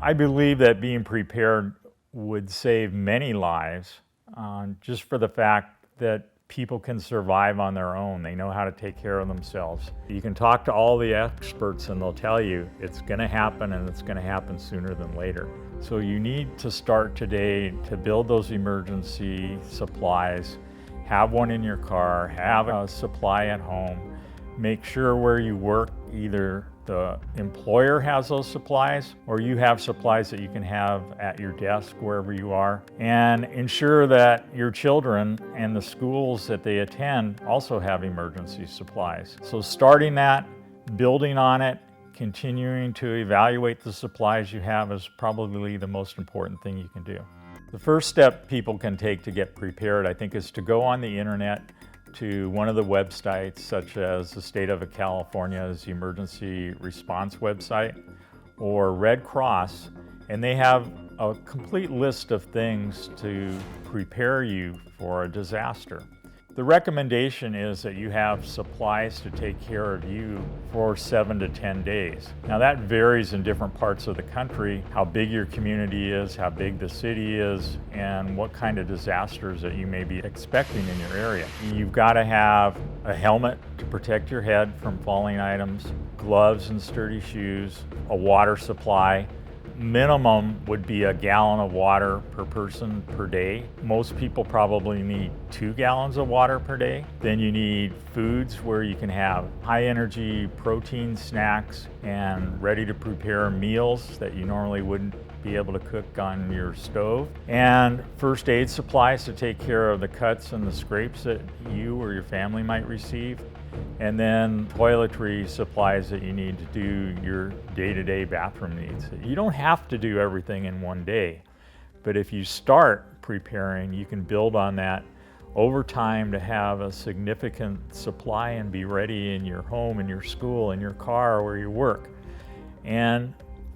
I believe that being prepared would save many lives, just for the fact that people can survive on their own. They know how to take care of themselves. You can talk to all the experts and they'll tell you it's going to happen, and it's going to happen sooner than later. So you need to start today to build those emergency supplies. Have one in your car, have a supply at home. Make sure where you work, either the employer has those supplies or you have supplies that you can have at your desk wherever you are. And ensure that your children and the schools that they attend also have emergency supplies. So starting that, building on it, continuing to evaluate the supplies you have is probably the most important thing you can do. The first step people can take to get prepared, I think, is to go on the internet to one of the websites, such as the state of California's emergency response website or Red Cross, and they have a complete list of things to prepare you for a disaster. The recommendation is that you have supplies to take care of you for 7 to 10 days. Now that varies in different parts of the country, how big your community is, how big the city is, and what kind of disasters that you may be expecting in your area. You've got to have a helmet to protect your head from falling items, gloves and sturdy shoes, a water supply. Minimum would be 1 gallon of water per person per day. Most people probably need 2 gallons of water per day. Then you need foods where you can have high energy protein snacks and ready to prepare meals that you normally wouldn't be able to cook on your stove. And first aid supplies to take care of the cuts and the scrapes that you or your family might receive. And then toiletry supplies that you need to do your day-to-day bathroom needs. You don't have to do everything in one day, but if you start preparing, you can build on that over time to have a significant supply and be ready in your home, in your school, in your car, where you work, and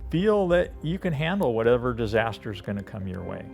feel that you can handle whatever disaster is going to come your way.